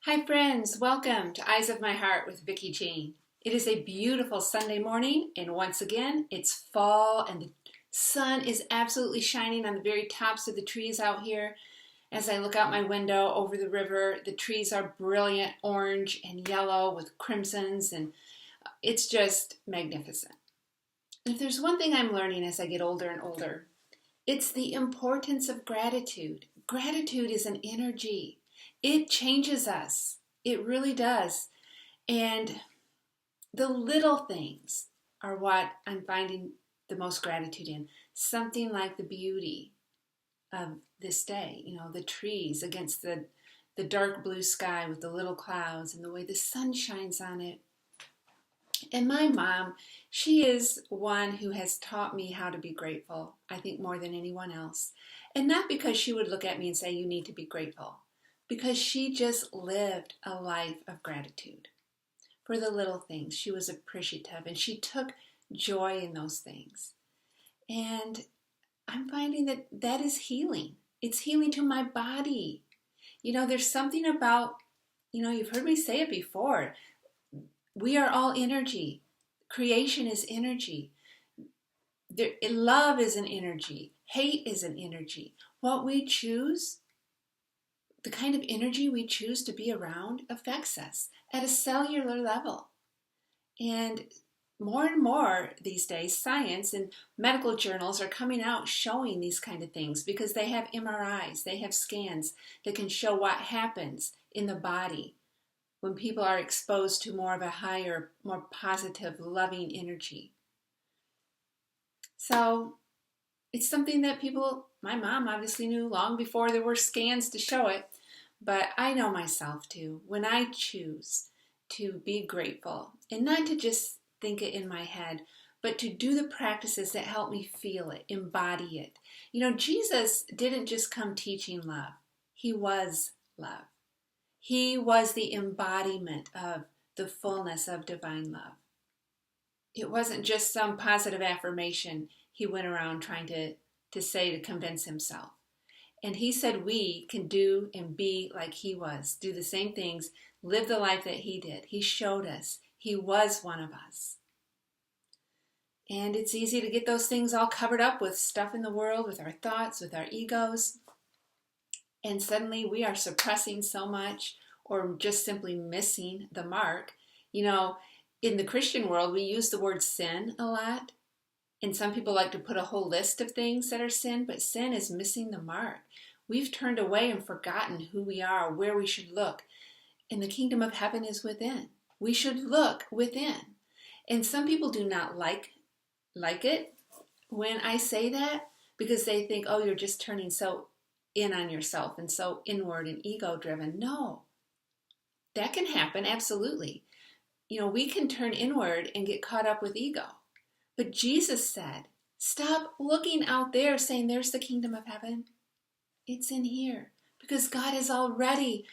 Hi friends, welcome to Eyes of My Heart with Vicki Jean. It is a beautiful Sunday morning and once again it's fall and the sun is absolutely shining on the very tops of the trees out here. As I look out my window over the river, the trees are brilliant orange and yellow with crimsons and it's just magnificent. And if there's one thing I'm learning as I get older and older, it's the importance of gratitude. Gratitude is an energy. It changes us. It really does. And the little things are what I'm finding the most gratitude in. Something like the beauty of this day, the trees against the dark blue sky with the little clouds and the way the sun shines on it. And my mom, she is one who has taught me how to be grateful, I think more than anyone else. And not because she would look at me and say, you need to be grateful, because she just lived a life of gratitude for the little things. She was appreciative and she took joy in those things. And I'm finding that that is healing. It's healing to my body. There's something about, you've heard me say it before. We are all energy. Creation is energy. Love is an energy. Hate is an energy. What we choose, the kind of energy we choose to be around affects us at a cellular level. And more these days, science and medical journals are coming out showing these kind of things because they have MRIs, they have scans that can show what happens in the body when people are exposed to more of a higher, more positive, loving energy. So it's something that my mom obviously knew long before there were scans to show it, but I know myself too. When I choose to be grateful and not to just think it in my head, but to do the practices that help me feel it, embody it. Jesus didn't just come teaching love. He was love. He was the embodiment of the fullness of divine love. It wasn't just some positive affirmation he went around trying to say to convince himself. And he said we can do and be like he was, do the same things, live the life that he did. He showed us. He was one of us. And it's easy to get those things all covered up with stuff in the world, with our thoughts, with our egos. And suddenly we are suppressing so much or just simply missing the mark. In the Christian world, we use the word sin a lot. And some people like to put a whole list of things that are sin, but sin is missing the mark. We've turned away and forgotten who we are, where we should look. And the kingdom of heaven is within. We should look within. And some people do not like it when I say that because they think, oh, you're just turning so in on yourself and so inward and ego driven. No, that can happen. Absolutely. We can turn inward and get caught up with ego. But Jesus said, stop looking out there saying there's the kingdom of heaven. It's in here because God has already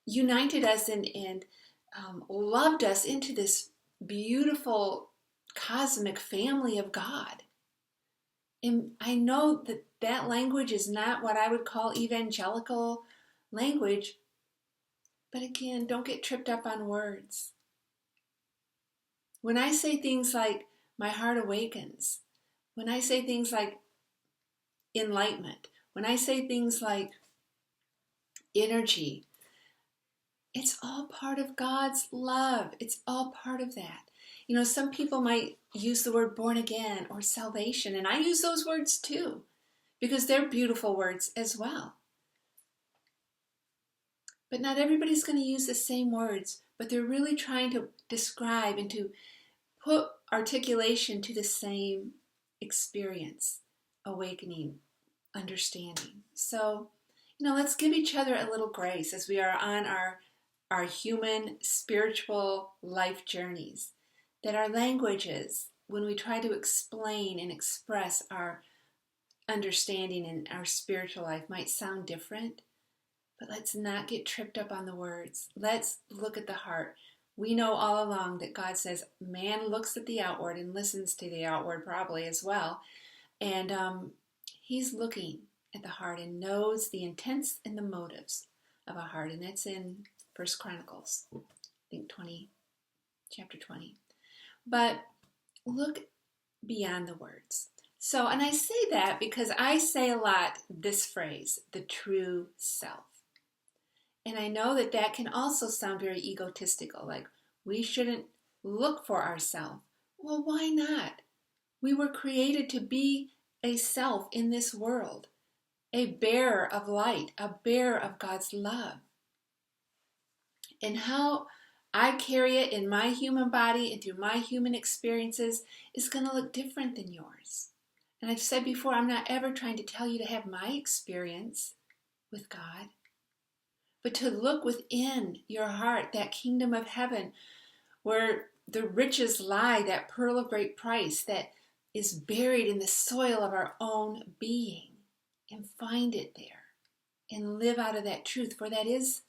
united us and loved us into this beautiful cosmic family of God. And I know that language is not what I would call evangelical language. But again, don't get tripped up on words. When I say things like, my heart awakens, when I say things like enlightenment, when I say things like energy, it's all part of God's love. It's all part of that. Some people might use the word born again or salvation, and I use those words too, because they're beautiful words as well. But not everybody's going to use the same words, but they're really trying to describe and to put articulation to the same experience, awakening, understanding. So, let's give each other a little grace as we are on our human spiritual life journeys, that our languages, when we try to explain and express our understanding in our spiritual life, might sound different. But let's not get tripped up on the words. Let's look at the heart. We know all along that God says man looks at the outward and listens to the outward probably as well. And he's looking at the heart and knows the intents and the motives of a heart, and that's in First Chronicles, I think chapter 20. But look beyond the words. So, and I say that because I say a lot this phrase, the true self. And I know that that can also sound very egotistical, like we shouldn't look for ourselves. Well, why not? We were created to be a self in this world, a bearer of light, a bearer of God's love. And how I carry it in my human body and through my human experiences is going to look different than yours. And I've said before, I'm not ever trying to tell you to have my experience with God, but to look within your heart, that kingdom of heaven where the riches lie, that pearl of great price that is buried in the soil of our own being, and find it there and live out of that truth, for that is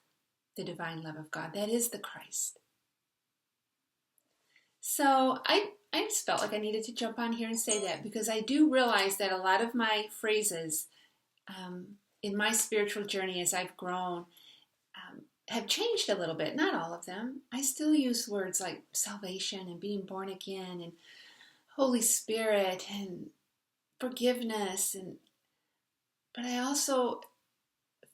the divine love of God. That is the Christ. So I just felt like I needed to jump on here and say that, because I do realize that a lot of my phrases in my spiritual journey as I've grown have changed a little bit. Not all of them. I still use words like salvation and being born again and Holy Spirit and forgiveness, but I also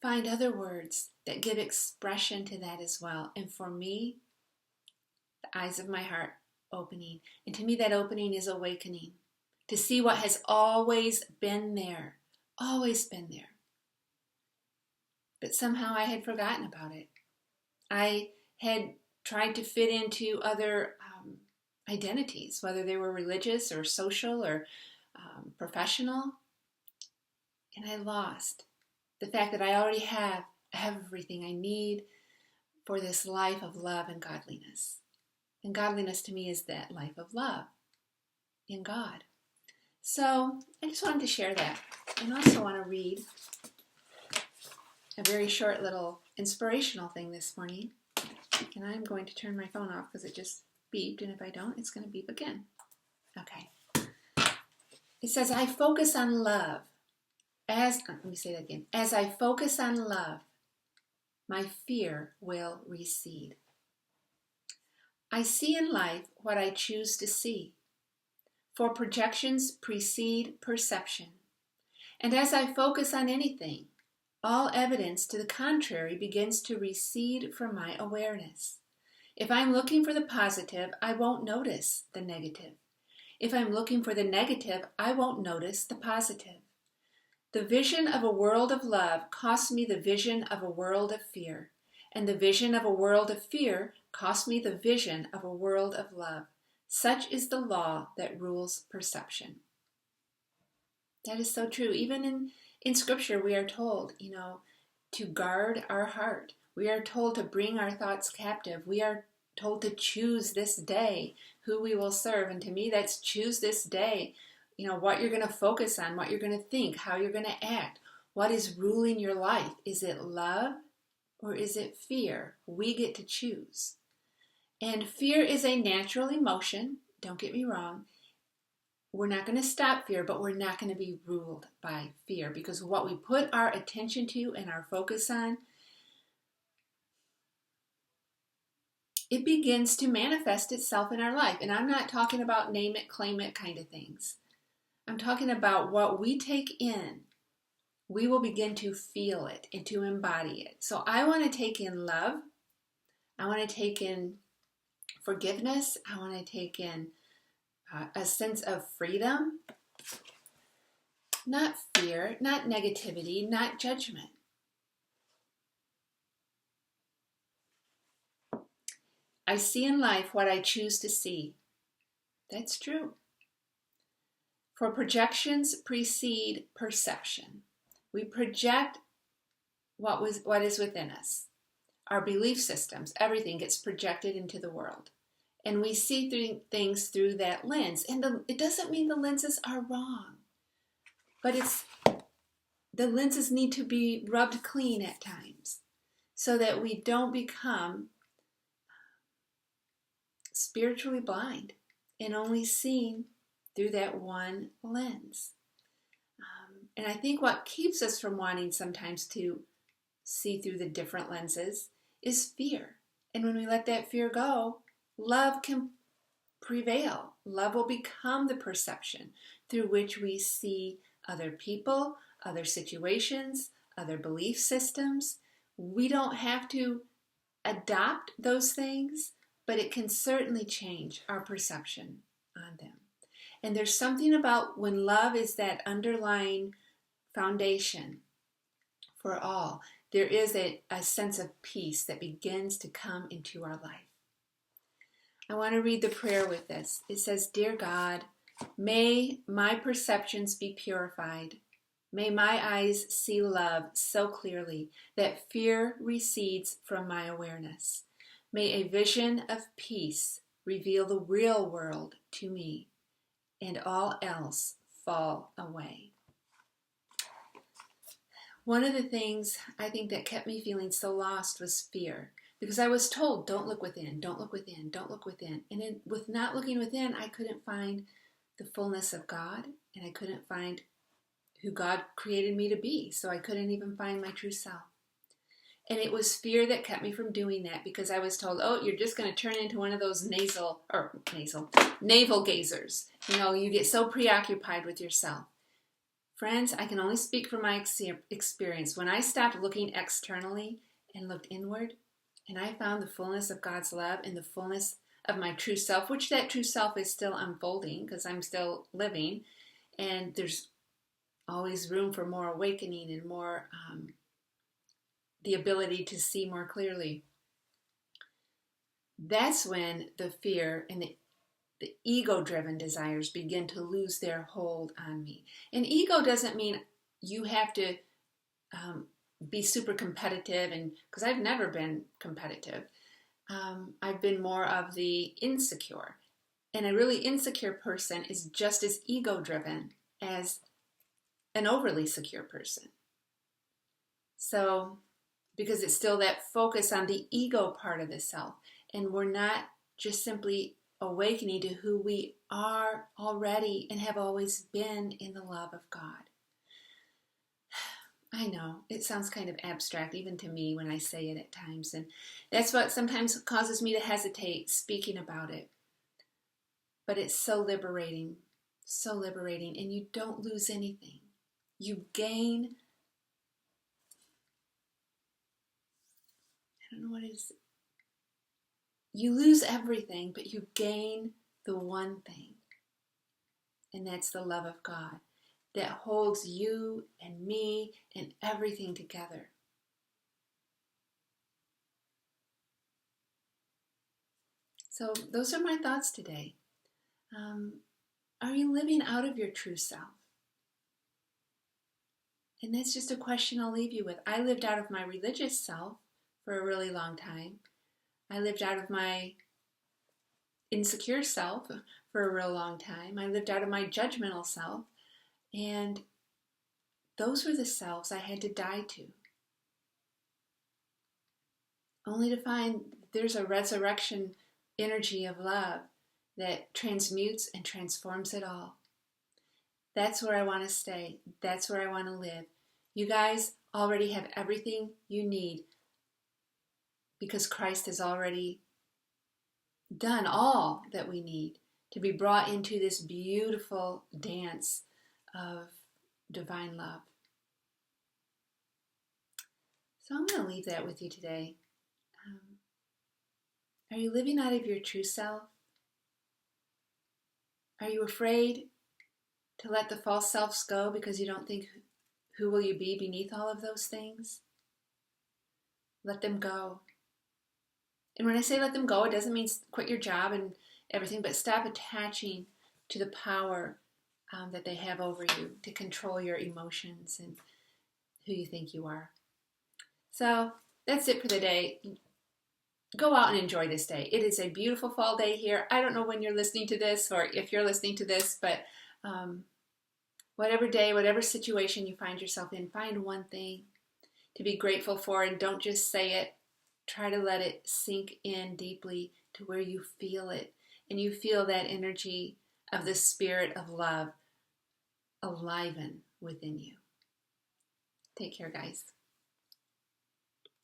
find other words that give expression to that as well. And for me, the eyes of my heart opening. And to me, that opening is awakening. To see what has always been there. Always been there. But somehow I had forgotten about it. I had tried to fit into other identities, whether they were religious or social or professional. And I lost the fact that I already have everything I need for this life of love and godliness. And godliness to me is that life of love in God. So I just wanted to share that. And also want to read a very short little inspirational thing this morning. And I'm going to turn my phone off because it just beeped. And if I don't, it's going to beep again. Okay. It says, I focus on love. Let me say that again. As I focus on love, my fear will recede. I see in life what I choose to see, for projections precede perception. And as I focus on anything, all evidence to the contrary begins to recede from my awareness. If I'm looking for the positive, I won't notice the negative. If I'm looking for the negative, I won't notice the positive. The vision of a world of love costs me the vision of a world of fear, and the vision of a world of fear costs me the vision of a world of love. Such is the law that rules perception. That is so true. Even in Scripture, we are told, to guard our heart. We are told to bring our thoughts captive. We are told to choose this day who we will serve. And to me, that's choose this day, what you're going to focus on, what you're going to think, how you're going to act, what is ruling your life. Is it love or is it fear? We get to choose. And fear is a natural emotion. Don't get me wrong. We're not going to stop fear, but we're not going to be ruled by fear, because what we put our attention to and our focus on, it begins to manifest itself in our life. And I'm not talking about name it, claim it kind of things. I'm talking about what we take in. We will begin to feel it and to embody it. So I want to take in love. I want to take in forgiveness. I want to take in a sense of freedom, not fear, not negativity, not judgment. I see in life what I choose to see. That's true. For projections precede perception. We project what is within us. Our belief systems, everything gets projected into the world. And we see things through that lens. And it doesn't mean the lenses are wrong. But the lenses need to be rubbed clean at times so that we don't become spiritually blind and only seen through that one lens. And I think what keeps us from wanting sometimes to see through the different lenses, is fear. And when we let that fear go, love can prevail. Love will become the perception through which we see other people, other situations, other belief systems. We don't have to adopt those things, but it can certainly change our perception on them. And there's something about when love is that underlying foundation for all, there is a sense of peace that begins to come into our life. I want to read the prayer with this. It says, "Dear God, may my perceptions be purified. May my eyes see love so clearly that fear recedes from my awareness. May a vision of peace reveal the real world to me, and all else fall away." One of the things I think that kept me feeling so lost was fear, because I was told, don't look within, don't look within, don't look within. And with not looking within, I couldn't find the fullness of God, and I couldn't find who God created me to be. So I couldn't even find my true self. And it was fear that kept me from doing that, because I was told, oh, you're just going to turn into one of those navel gazers. You know, you get so preoccupied with yourself. Friends, I can only speak from my experience. When I stopped looking externally and looked inward, and I found the fullness of God's love and the fullness of my true self, which that true self is still unfolding because I'm still living, and there's always room for more awakening and more the ability to see more clearly. That's when the fear and the ego-driven desires begin to lose their hold on me. And ego doesn't mean you have to be super competitive, and because I've never been competitive. I've been more of the insecure. And a really insecure person is just as ego-driven as an overly secure person. So, because it's still that focus on the ego part of the self, and we're not just simply awakening to who we are already and have always been in the love of God. I know, it sounds kind of abstract even to me when I say it at times, and that's what sometimes causes me to hesitate speaking about it. But it's so liberating, and you don't lose anything. You gain, I don't know what it is. You lose everything, but you gain the one thing, and that's the love of God that holds you and me and everything together. So those are my thoughts today. Are you living out of your true self? And that's just a question I'll leave you with. I lived out of my religious self for a really long time. I lived out of my insecure self for a real long time. I lived out of my judgmental self. And those were the selves I had to die to. Only to find there's a resurrection energy of love that transmutes and transforms it all. That's where I want to stay. That's where I want to live. You guys already have everything you need because Christ has already done all that we need to be brought into this beautiful dance of divine love. So I'm going to leave that with you today. Are you living out of your true self? Are you afraid to let the false selves go because you don't think, who will you be beneath all of those things? Let them go. And when I say let them go, it doesn't mean quit your job and everything, but stop attaching to the power that they have over you to control your emotions and who you think you are. So that's it for the day. Go out and enjoy this day. It is a beautiful fall day here. I don't know when you're listening to this or if you're listening to this, but whatever day, whatever situation you find yourself in, find one thing to be grateful for, and don't just say it. Try to let it sink in deeply to where you feel it, and you feel that energy of the spirit of love aliven within you. Take care, guys.